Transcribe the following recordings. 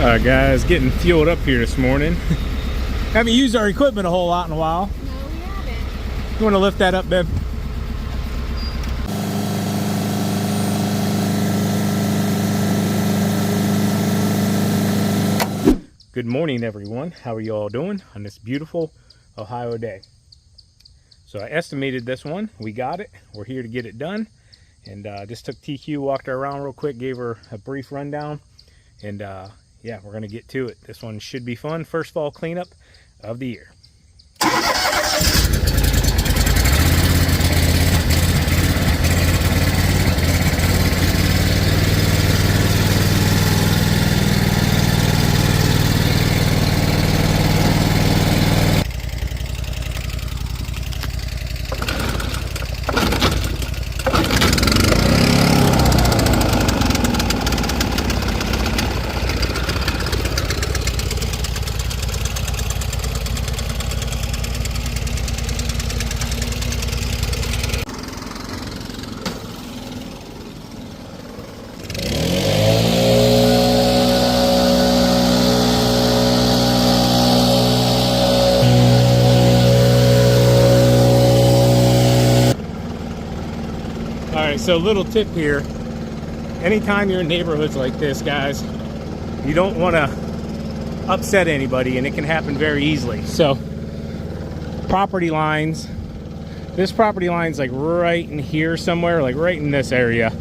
Alright guys, getting fueled up here this morning. Haven't used our equipment a whole lot in a while. No, we haven't. You want to lift that up, babe? Good morning everyone. How are you all doing on this beautiful Ohio day? So I estimated this one. We got it. We're here to get it done. And just took TQ, walked her around real quick, gave her a brief rundown. And yeah, we're going to get to it. This one should be fun. First fall cleanup of the year. Alright, so little tip here. Anytime you're in neighborhoods like this, guys, you don't want to upset anybody, and it can happen very easily. So, property lines. This property line's like right in here somewhere, like right in this area.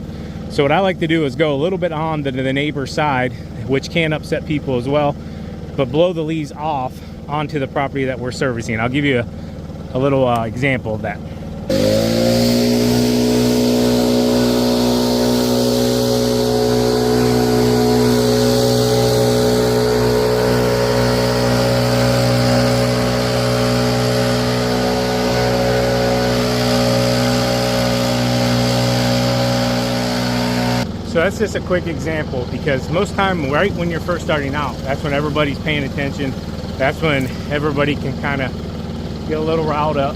So what I like to do is go a little bit on to the neighbor's side, which can upset people as well, but blow the leaves off onto the property that we're servicing. I'll give you a little example of that. So that's just a quick example, because most time right when you're first starting out, that's when everybody's paying attention. That's when everybody can kind of get a little riled up.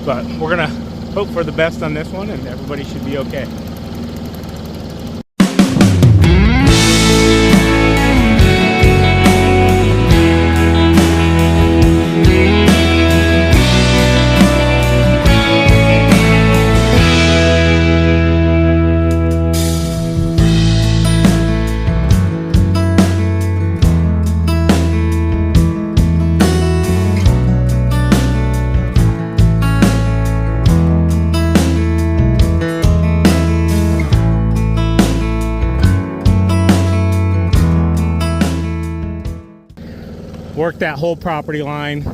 But we're gonna hope for the best on this one, and everybody should be okay. Worked that whole property line.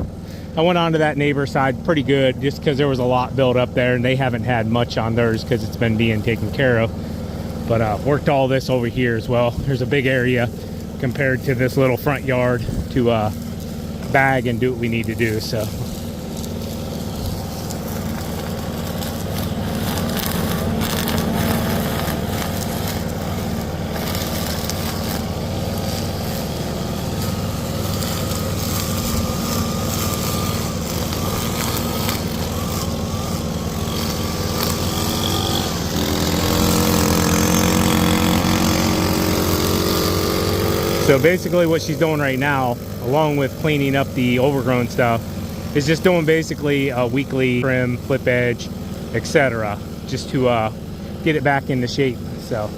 I went onto that neighbor side pretty good, just because there was a lot built up there, and they haven't had much on theirs because it's been being taken care of. But worked all this over here as well. There's a big area compared to this little front yard to bag and do what we need to do. So So basically what she's doing right now, along with cleaning up the overgrown stuff, is just doing basically a weekly trim, flip edge, etc. just to get it back into shape. So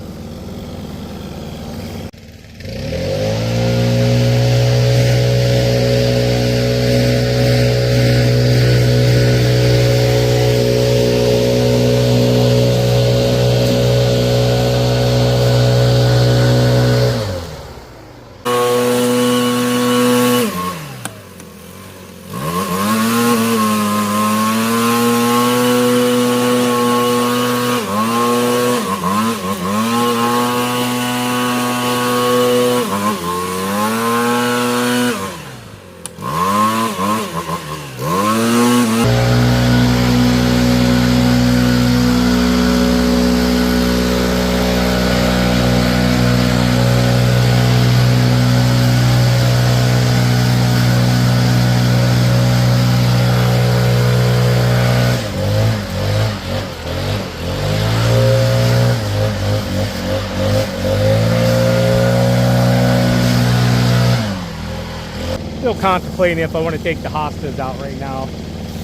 contemplating if I want to take the hostas out right now.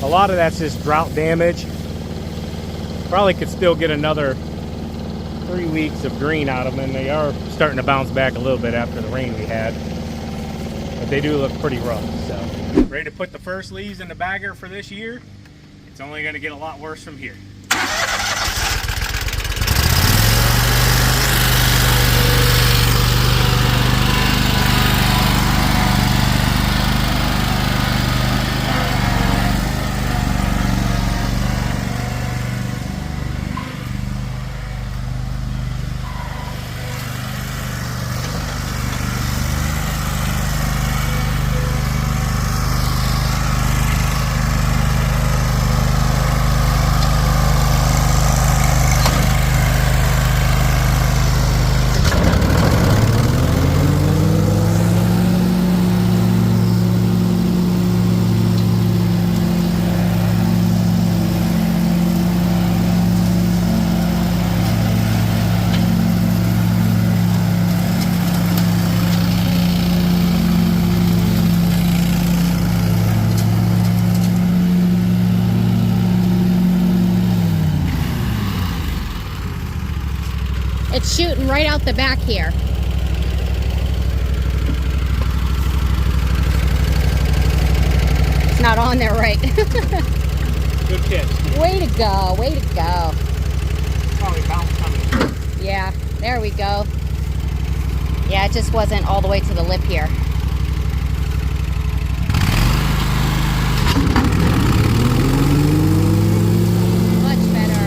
A lot of that's just drought damage. Probably could still get another 3 weeks of green out of them, and they are starting to bounce back a little bit after the rain we had. But they do look pretty rough. So, ready to put the first leaves in the bagger for this year. It's only going to get a lot worse from here. It's shooting right out the back here. It's not on there right. Good catch. Way to go, way to go. Probably bounced coming. Yeah, there we go. Yeah, it just wasn't all the way to the lip here. Much better.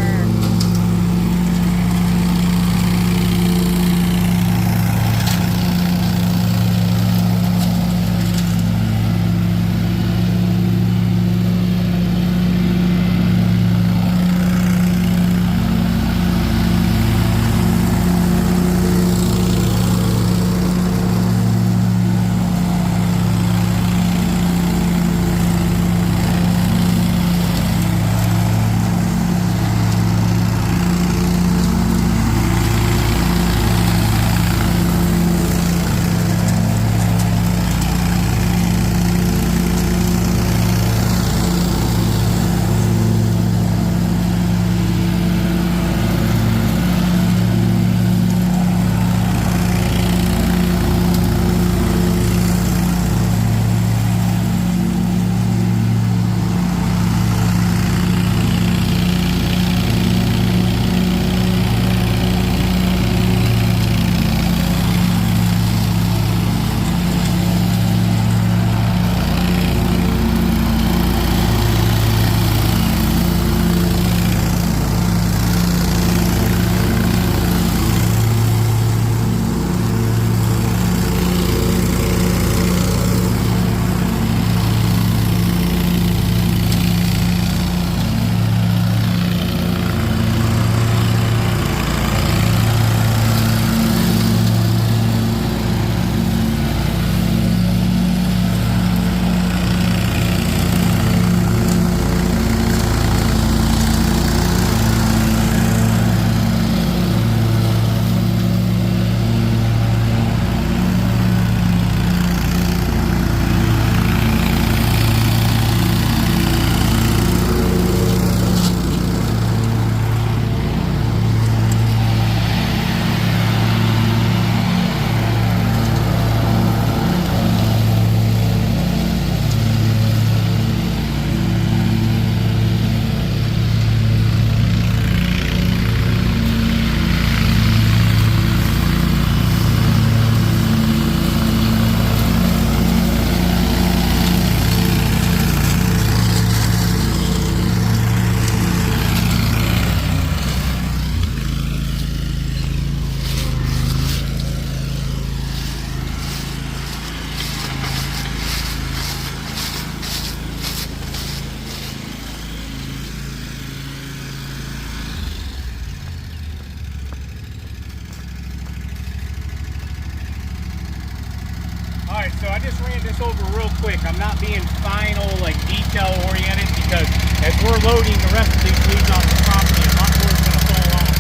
So I just ran this over real quick. I'm not being final, like detail oriented, because as we're loading the rest of these leaves off the property, a lot more is going to fall off.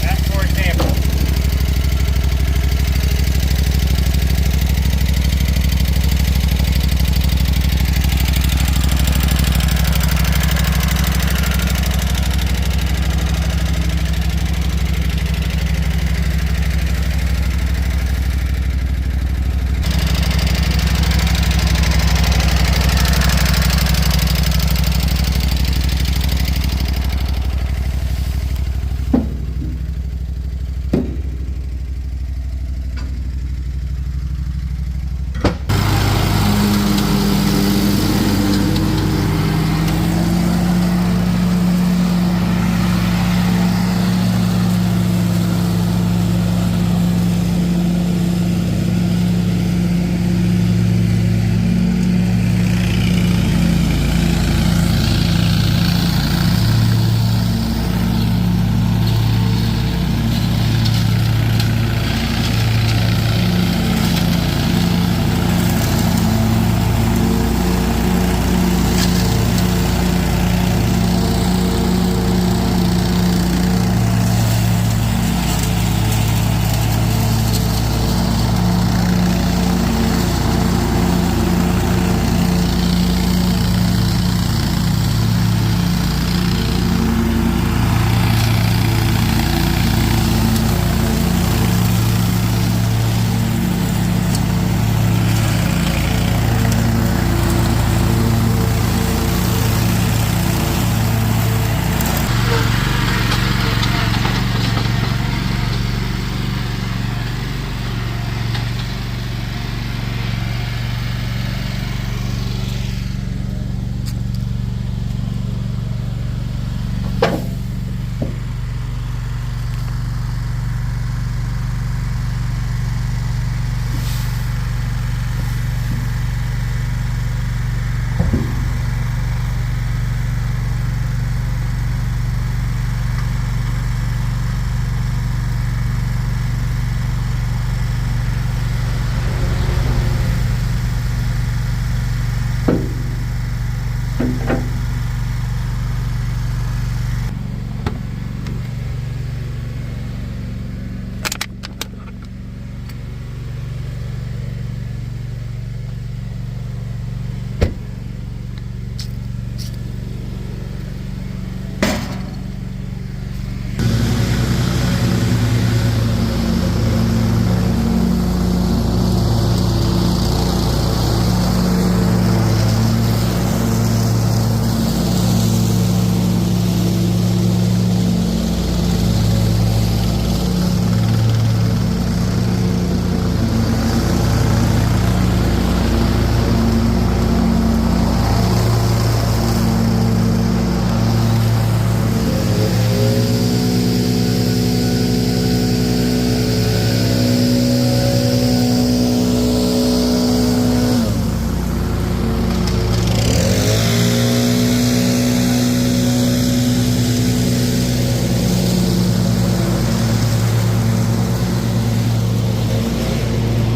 That, for example.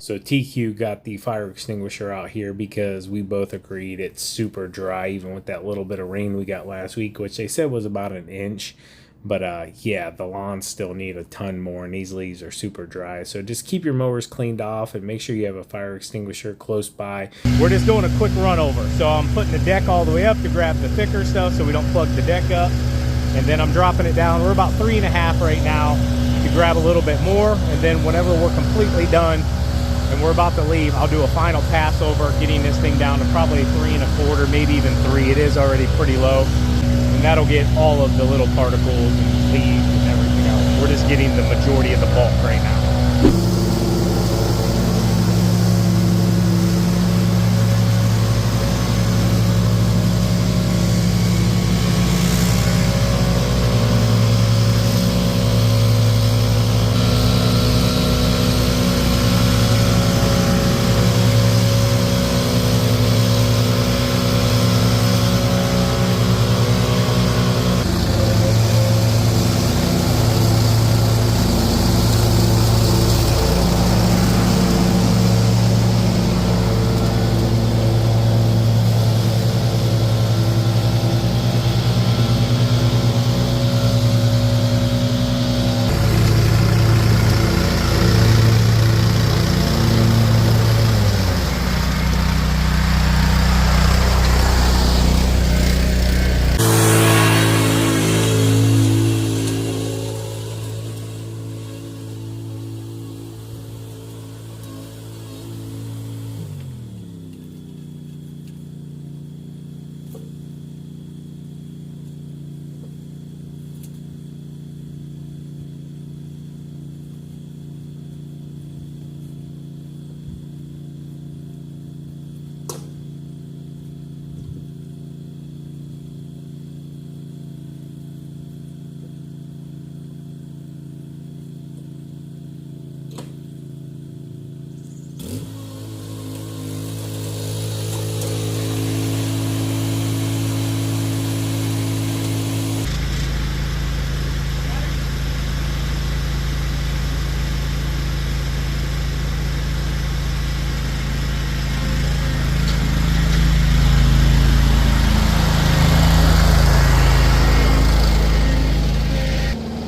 So TQ got the fire extinguisher out here because we both agreed it's super dry, even with that little bit of rain we got last week, which they said was about an inch. But yeah, the lawns still need a ton more, and these leaves are super dry. So just keep your mowers cleaned off and make sure you have a fire extinguisher close by. We're just doing a quick run over. So I'm putting the deck all the way up to grab the thicker stuff so we don't plug the deck up. And then I'm dropping it down. We're about 3.5 right now to grab a little bit more. And then whenever we're completely done and we're about to leave, I'll do a final pass over, getting this thing down to probably 3.25, maybe even 3. It is already pretty low. And that'll get all of the little particles and leaves and everything else. We're just getting the majority of the bulk right now.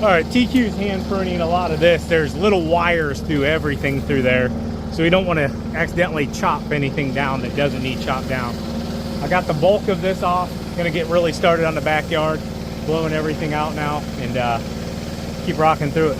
All right, TQ's hand pruning a lot of this. There's little wires through everything through there, so we don't want to accidentally chop anything down that doesn't need chopped down. I got the bulk of this off. Gonna get really started on the backyard, blowing everything out now, and keep rocking through it.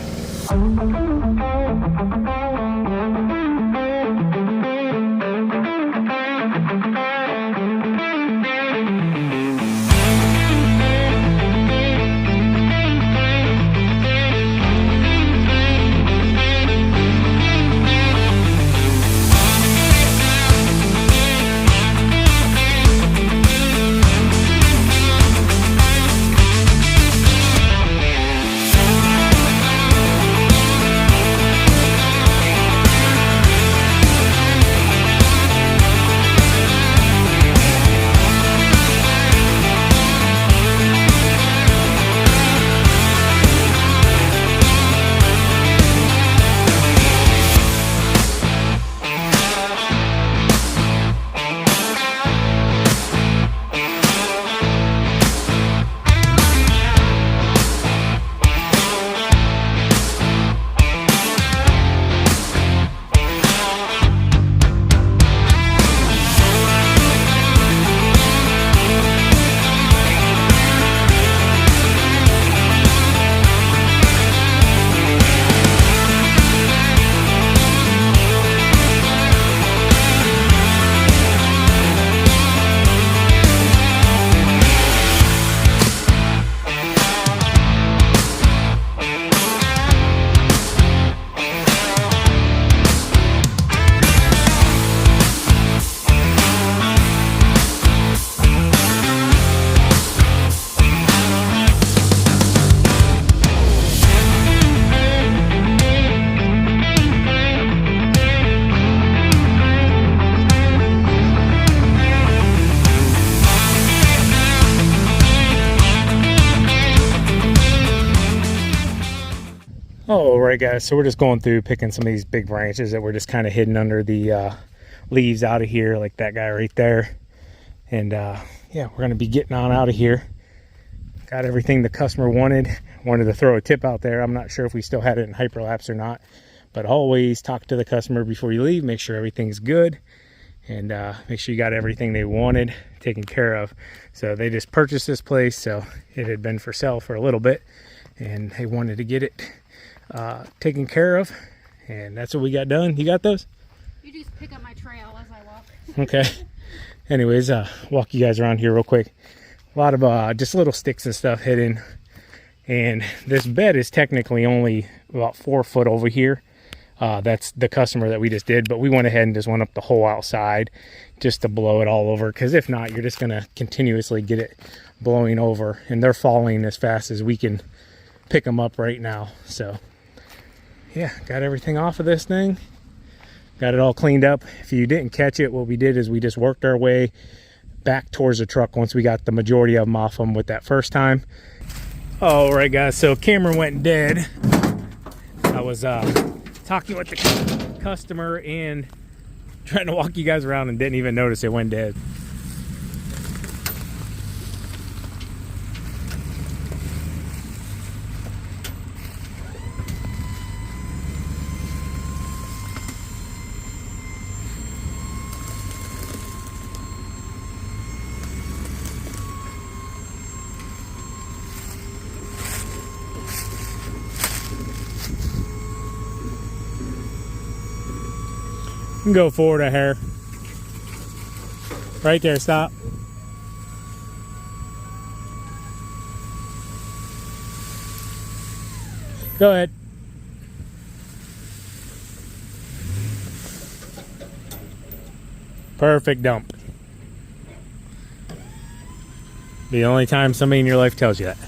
All right, guys, so we're just going through picking some of these big branches that were just kind of hidden under the leaves out of here, like that guy right there. And yeah, we're going to be getting on out of here. Got everything the customer wanted. Wanted to throw a tip out there. I'm not sure if we still had it in hyperlapse or not, but always talk to the customer before you leave. Make sure everything's good, and make sure you got everything they wanted taken care of. So they just purchased this place, so it had been for sale for a little bit, and they wanted to get it taken care of, and that's what we got done. You got those? You just pick up my trail as I walk. Okay. Anyways, walk you guys around here real quick. A lot of just little sticks and stuff hidden, and this bed is technically only about 4 foot over here. That's the customer that we just did, but we went ahead and just went up the whole outside just to blow it all over, because if not, you're just going to continuously get it blowing over, and they're falling as fast as we can pick them up right now. So yeah, got everything off of this thing, got it all cleaned up. If you didn't catch it, what we did is we just worked our way back towards the truck once we got the majority of them off them with that first time. All right, guys, so camera went dead. I was talking with the customer and trying to walk you guys around and didn't even notice it went dead. You can go forward a hair. Right there, stop. Go ahead. Perfect dump. The only time somebody in your life tells you that.